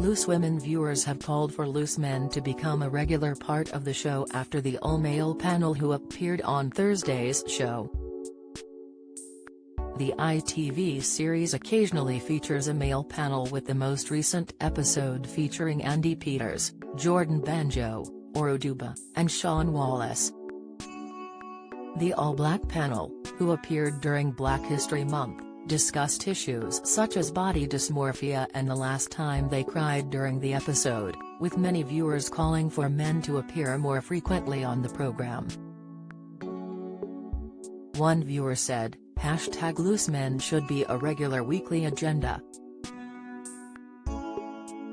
Loose Women viewers have called for loose men to become a regular part of the show after the all-male panel who appeared on Thursday's show. The ITV series occasionally features a male panel, with the most recent episode featuring Andy Peters, Jordan Banjo, Oruduba, and Sean Wallace. The all-black panel, who appeared during Black History Month, discussed issues such as body dysmorphia and the last time they cried during the episode, with many viewers calling for men to appear more frequently on the program. One viewer said, #Loose Men should be a regular weekly agenda.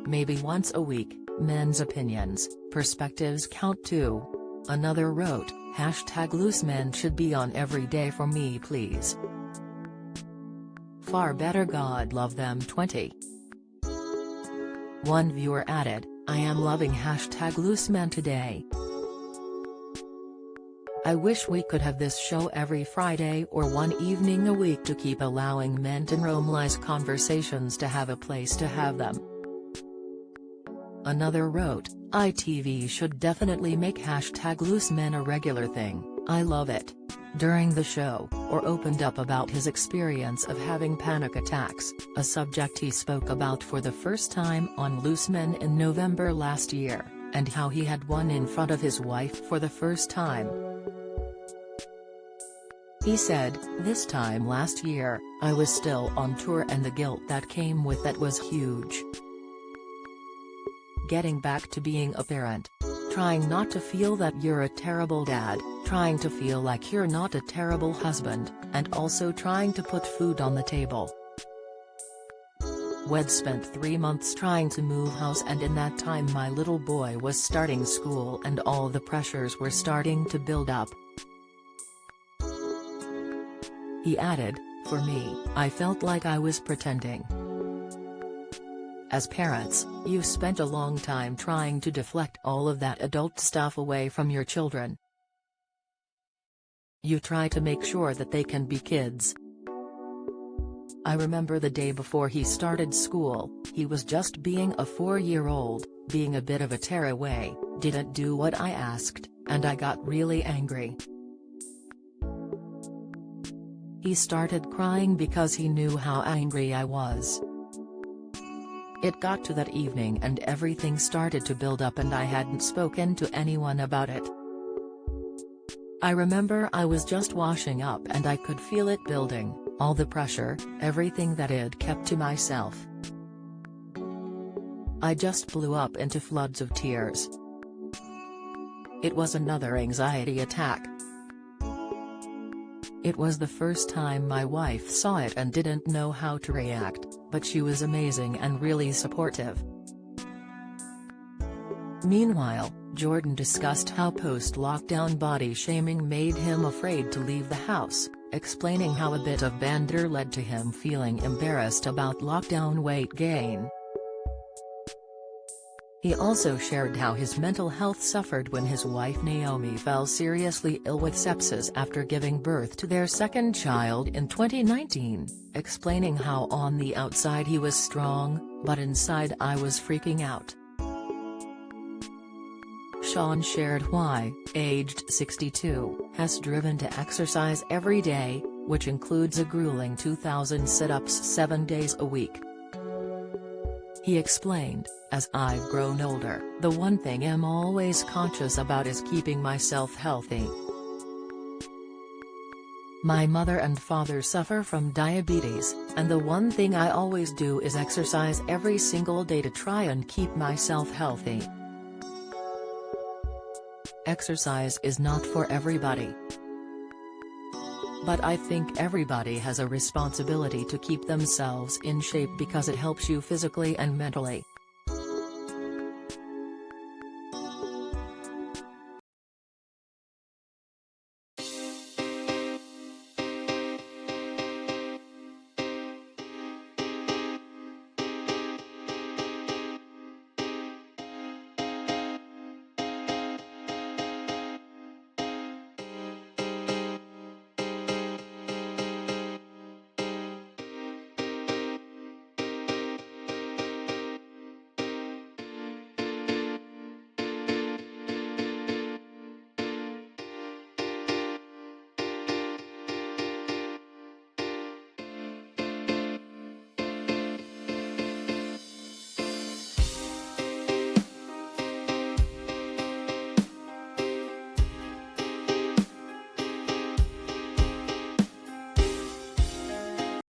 Maybe once a week, men's opinions, perspectives count too. Another wrote, #Loose Men should be on every day for me please. Far better God love them 20. One viewer added, I am loving #Loose Men today. I wish we could have this show every Friday or one evening a week to keep allowing men to normalize conversations, to have a place to have them. Another wrote, ITV should definitely make #Loose Men a regular thing, I love it. During the show, or opened up about his experience of having panic attacks, a subject he spoke about for the first time on Loose Men in November last year, and how he had one in front of his wife for the first time. He said, this time last year, I was still on tour and the guilt that came with that was huge. Getting back to being a parent. Trying not to feel that you're a terrible dad, trying to feel like you're not a terrible husband, and also trying to put food on the table. We'd spent 3 months trying to move house, and in that time my little boy was starting school and all the pressures were starting to build up. He added, for me, I felt like I was pretending. As parents, you spent a long time trying to deflect all of that adult stuff away from your children. You try to make sure that they can be kids. I remember the day before he started school, he was just being a 4-year-old, being a bit of a tearaway, didn't do what I asked, and I got really angry. He started crying because he knew how angry I was. It got to that evening and everything started to build up and I hadn't spoken to anyone about it. I remember I was just washing up and I could feel it building, all the pressure, everything that I'd kept to myself. I just blew up into floods of tears. It was another anxiety attack. It was the first time my wife saw it and didn't know how to react, but she was amazing and really supportive. Meanwhile, Jordan discussed how post-lockdown body shaming made him afraid to leave the house, explaining how a bit of banter led to him feeling embarrassed about lockdown weight gain. He also shared how his mental health suffered when his wife Naomi fell seriously ill with sepsis after giving birth to their second child in 2019, explaining how on the outside he was strong, but inside I was freaking out. Sean shared why, aged 62, has driven to exercise every day, which includes a grueling 2,000 sit-ups 7 days a week. He explained, as I've grown older, the one thing I'm always conscious about is keeping myself healthy. My mother and father suffer from diabetes, and the one thing I always do is exercise every single day to try and keep myself healthy. Exercise is not for everybody. But I think everybody has a responsibility to keep themselves in shape because it helps you physically and mentally.